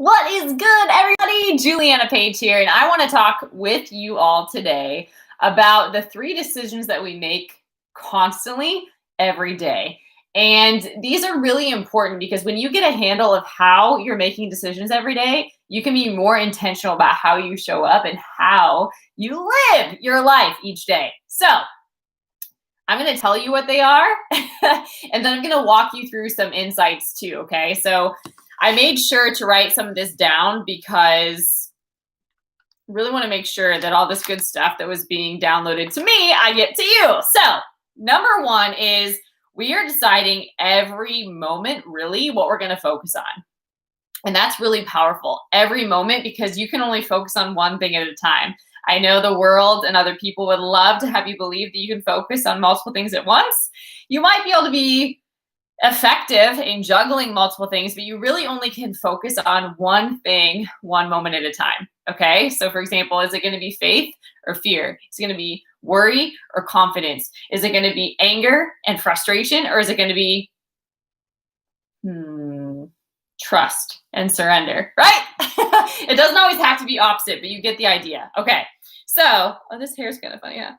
What is good, everybody? Juliana Page here, and I want to talk with you all today about the 3 decisions that we make constantly every day. And these are really important because when you get a handle of how you're making decisions every day, you can be more intentional about how you show up and how you live your life each day. So, I'm going to tell you what they are, and then I'm going to walk you through some insights too, okay? So, I made sure to write some of this down because I really want to make sure that all this good stuff that was being downloaded to me, I get to you. So, number 1 is we are deciding every moment really what we're going to focus on. And that's really powerful. Every moment, because you can only focus on one thing at a time. I know the world and other people would love to have you believe that you can focus on multiple things at once. You might be able to be effective in juggling multiple things, but you really only can focus on one thing, one moment at a time. Okay. So for example, is it going to be faith or fear? Is it going to be worry or confidence? Is it going to be anger and frustration? Or is it going to be trust and surrender, right? It doesn't always have to be opposite, but you get the idea. Okay. So, this hair is kind of funny, huh?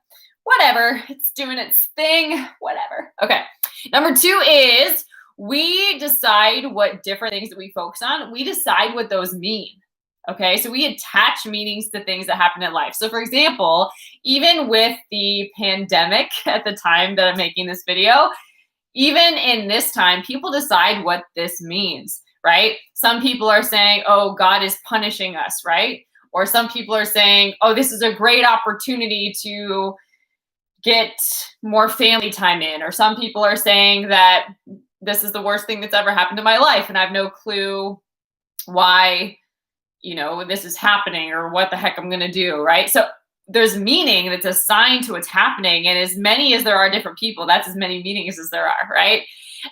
Whatever. It's doing its thing. Whatever. Okay. Number 2 is we decide what different things that we focus on. We decide what those mean. Okay. So we attach meanings to things that happen in life. So for example, even with the pandemic at the time that I'm making this video, even in this time, people decide what this means, right? Some people are saying, oh, God is punishing us, right? Or some people are saying, oh, this is a great opportunity to get more family time in. Or some people are saying that this is the worst thing that's ever happened to my life and I have no clue why, this is happening or what the heck I'm going to do, right? So there's meaning that's assigned to what's happening. And as many as there are different people, that's as many meanings as there are, right?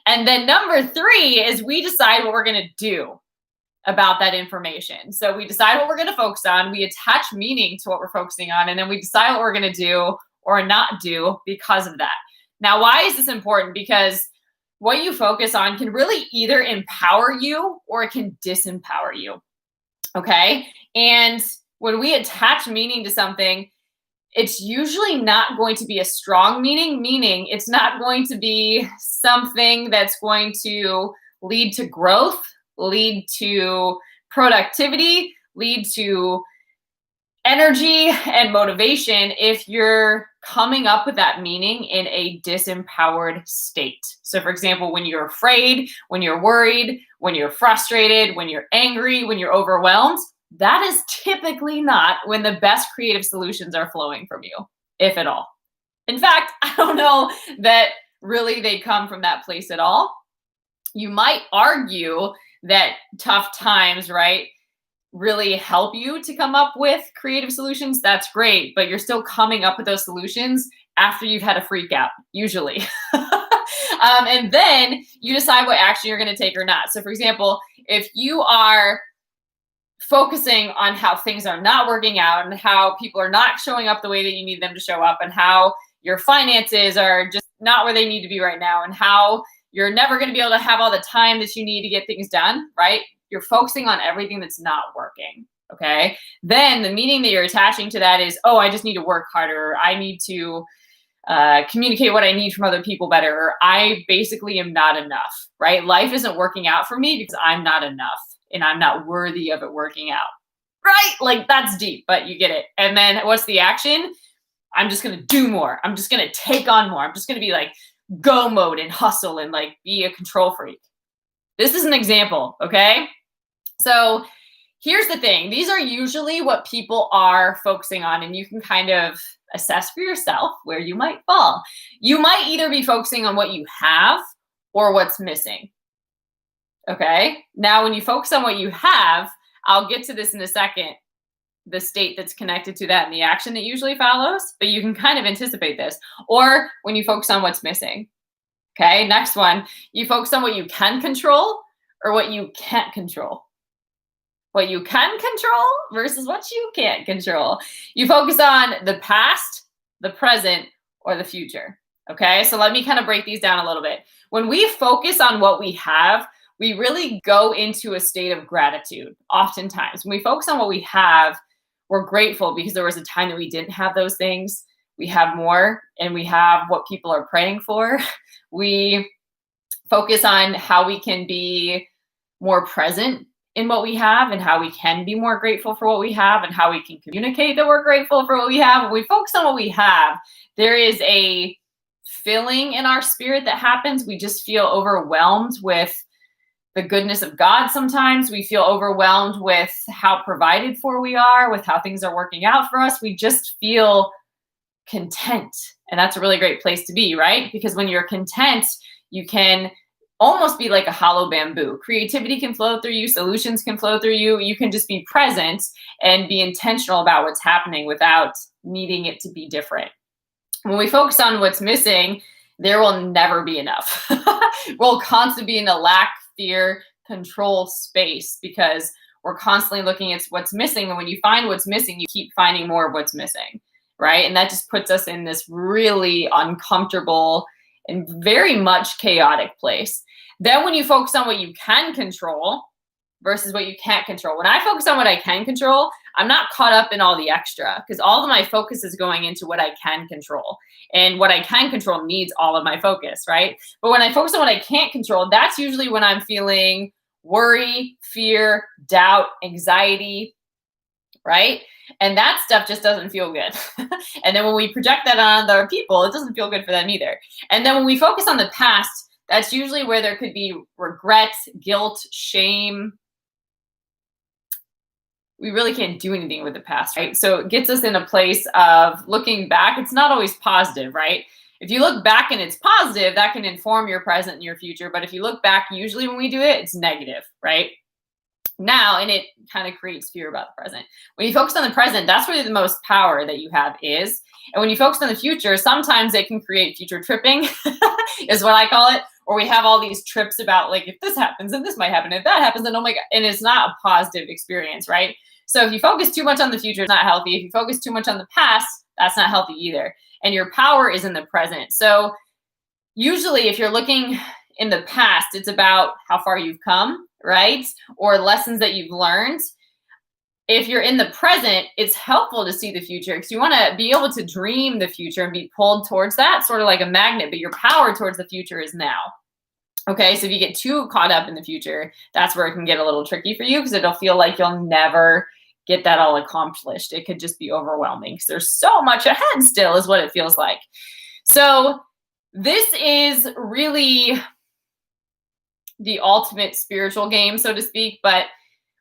And then number 3 is we decide what we're going to do about that information. So we decide what we're going to focus on. We attach meaning to what we're focusing on. And then we decide what we're going to do or not do because of that. Now, why is this important? Because what you focus on can really either empower you or it can disempower you. Okay. And when we attach meaning to something, it's usually not going to be a strong meaning it's not going to be something that's going to lead to growth, lead to productivity, lead to energy and motivation if you're coming up with that meaning in a disempowered state. So for example, when you're afraid, when you're worried, when you're frustrated, when you're angry, when you're overwhelmed, that is typically not when the best creative solutions are flowing from you, if at all. In fact, I don't know that really they come from that place at all. You might argue that tough times, right, really help you to come up with creative solutions. That's great, but you're still coming up with those solutions after you've had a freak out, usually. And then you decide what action you're going to take or not. So for example, if you are focusing on how things are not working out and how people are not showing up the way that you need them to show up and how your finances are just not where they need to be right now and how you're never going to be able to have all the time that you need to get things done, right? You're focusing on everything that's not working, okay? Then the meaning that you're attaching to that is, oh, I just need to work harder. I need to communicate what I need from other people better. Or I basically am not enough, right? Life isn't working out for me because I'm not enough and I'm not worthy of it working out, right? Like that's deep, but you get it. And then what's the action? I'm just going to do more. I'm just going to take on more. I'm just going to be like go mode and hustle and like be a control freak. This is an example, okay? So here's the thing. These are usually what people are focusing on, and you can kind of assess for yourself where you might fall. You might either be focusing on what you have or what's missing. Okay. Now, when you focus on what you have, I'll get to this in a second, the state that's connected to that and the action that usually follows, but you can kind of anticipate this. Or when you focus on what's missing. Okay. Next one, you focus on what you can control or what you can't control. What you can control versus what you can't control. You focus on the past, the present, or the future. Okay. So let me kind of break these down a little bit. When we focus on what we have, we really go into a state of gratitude. Oftentimes, when we focus on what we have, we're grateful because there was a time that we didn't have those things. We have more, and we have what people are praying for. We focus on how we can be more present in what we have, and how we can be more grateful for what we have, and how we can communicate that we're grateful for what we have. When we focus on what we have, there is a filling in our spirit that happens. We just feel overwhelmed with the goodness of God. Sometimes we feel overwhelmed with how provided for we are, with how things are working out for us. We just feel content. And that's a really great place to be, right? Because when you're content, you can almost be like a hollow bamboo. Creativity can flow through you. Solutions can flow through you. You can just be present and be intentional about what's happening without needing it to be different. When we focus on what's missing, there will never be enough. We'll constantly be in a lack, fear, control space because we're constantly looking at what's missing. And when you find what's missing, you keep finding more of what's missing, right? And that just puts us in this really uncomfortable and very much chaotic place. Then when you focus on what you can control versus what you can't control. When I focus on what I can control, I'm not caught up in all the extra because all of my focus is going into what I can control. And what I can control needs all of my focus, right? But when I focus on what I can't control, that's usually when I'm feeling worry, fear, doubt, anxiety, right? And that stuff just doesn't feel good. And then when we project that on other people, it doesn't feel good for them either. And then when we focus on the past, that's usually where there could be regret, guilt, shame. We really can't do anything with the past, right? So it gets us in a place of looking back. It's not always positive, right? If you look back and it's positive, that can inform your present and your future. But if you look back, usually when we do it, it's negative, right? Now, and it kind of creates fear about the present. When you focus on the present, that's where the most power that you have is. And when you focus on the future, sometimes it can create future tripping, is what I call it. Or we have all these trips about like, if this happens, and this might happen, if that happens, and oh my God, and it's not a positive experience, right? So if you focus too much on the future, it's not healthy. If you focus too much on the past, that's not healthy either. And your power is in the present. So usually if you're looking in the past, it's about how far you've come, right? Or lessons that you've learned. If you're in the present, it's helpful to see the future because you want to be able to dream the future and be pulled towards that, sort of like a magnet, but your power towards the future is now. Okay, so if you get too caught up in the future, that's where it can get a little tricky for you because it'll feel like you'll never get that all accomplished. It could just be overwhelming because there's so much ahead still is what it feels like. So this is really the ultimate spiritual game, so to speak. But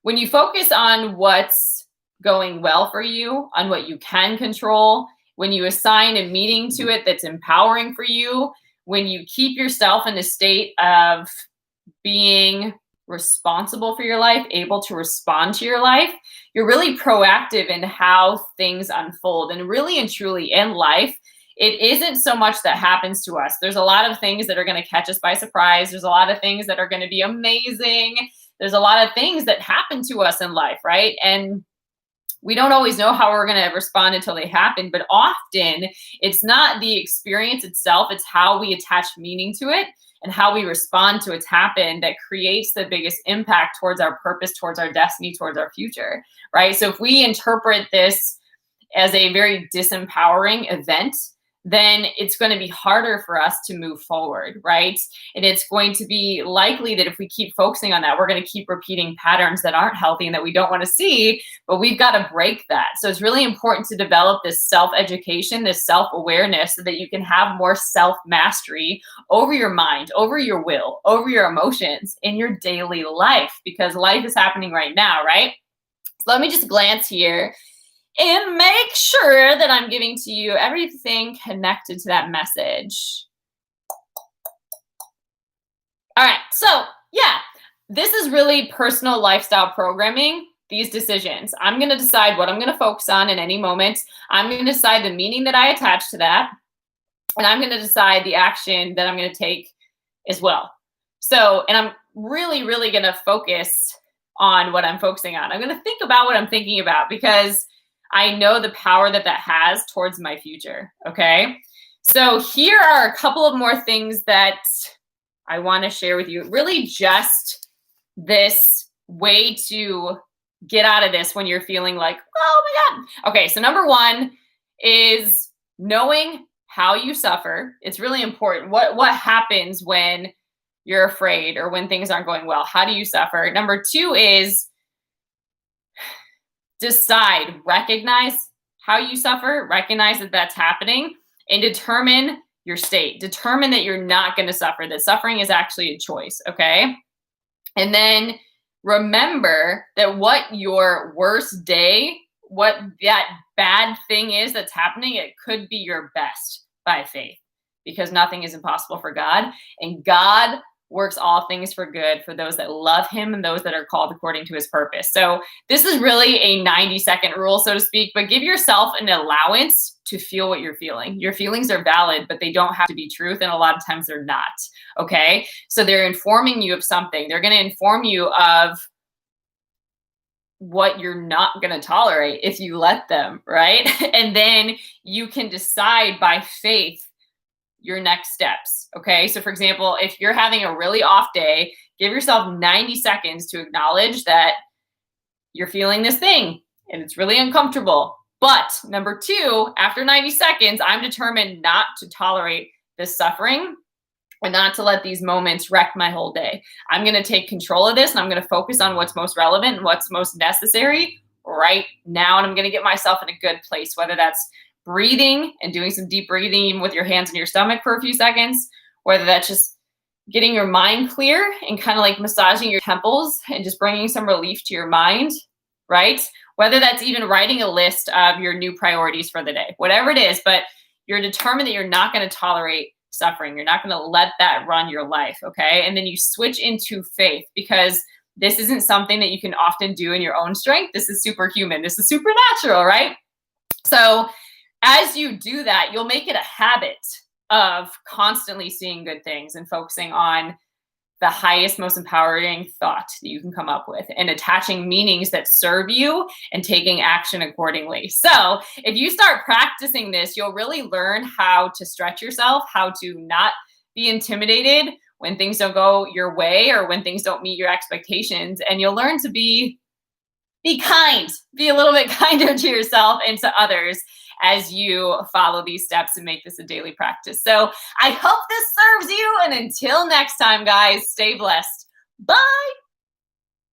when you focus on what's going well for you, on what you can control, when you assign a meaning to it that's empowering for you, when you keep yourself in a state of being responsible for your life, able to respond to your life, you're really proactive in how things unfold. And really and truly in life, it isn't so much that happens to us. There's a lot of things that are going to catch us by surprise. There's a lot of things that are going to be amazing. There's a lot of things that happen to us in life, right? And we don't always know how we're going to respond until they happen, but often it's not the experience itself, it's how we attach meaning to it and how we respond to what's happened that creates the biggest impact towards our purpose, towards our destiny, towards our future, right? So if we interpret this as a very disempowering event, then it's going to be harder for us to move forward, right? And it's going to be likely that if we keep focusing on that, we're going to keep repeating patterns that aren't healthy and that we don't want to see, but we've got to break that. So it's really important to develop this self-education, this self-awareness so that you can have more self-mastery over your mind, over your will, over your emotions in your daily life, because life is happening right now, right? So let me just glance here and make sure that I'm giving to you everything connected to that message. All right, so yeah, this is really personal lifestyle programming, these decisions. I'm going to decide what I'm going to focus on in any moment. I'm going to decide the meaning that I attach to that, and I'm going to decide the action that I'm going to take as well. So, and I'm really, really going to focus on what I'm focusing on. I'm going to think about what I'm thinking about because I know the power that that has towards my future, okay? So here are a couple of more things that I want to share with you. Really just this way to get out of this when you're feeling like, oh my God. Okay, so number one is knowing how you suffer. It's really important. What happens when you're afraid or when things aren't going well? How do you suffer? Number two is decide, recognize how you suffer, recognize that that's happening, and determine your state. Determine that you're not going to suffer, that suffering is actually a choice, okay? And then remember that what your worst day, what that bad thing is that's happening, it could be your best by faith, because nothing is impossible for God, and God works all things for good for those that love him and those that are called according to his purpose. So this is really a 90-second rule, so to speak, but give yourself an allowance to feel what you're feeling. Your feelings are valid, but they don't have to be truth, and a lot of times they're not, okay? So they're informing you of something. They're going to inform you of what you're not going to tolerate if you let them, right? And then you can decide by faith your next steps, okay? So for example, if you're having a really off day, give yourself 90 seconds to acknowledge that you're feeling this thing and it's really uncomfortable. But number two, after 90 seconds, I'm determined not to tolerate this suffering and not to let these moments wreck my whole day. I'm going to take control of this, and I'm going to focus on what's most relevant and what's most necessary right now. And I'm going to get myself in a good place, whether that's breathing and doing some deep breathing, even with your hands in your stomach for a few seconds, whether that's just getting your mind clear and kind of like massaging your temples and just bringing some relief to your mind, right? Whether that's even writing a list of your new priorities for the day, whatever it is, but you're determined that you're not going to tolerate suffering. You're not going to let that run your life, okay? And then you switch into faith, because this isn't something that you can often do in your own strength. This is superhuman. This is supernatural, right? So as you do that, you'll make it a habit of constantly seeing good things and focusing on the highest, most empowering thought that you can come up with, and attaching meanings that serve you and taking action accordingly. So if you start practicing this, you'll really learn how to stretch yourself, how to not be intimidated when things don't go your way or when things don't meet your expectations. And you'll learn to be kind, be a little bit kinder to yourself and to others as you follow these steps and make this a daily practice. So I hope this serves you. And until next time, guys, stay blessed. Bye.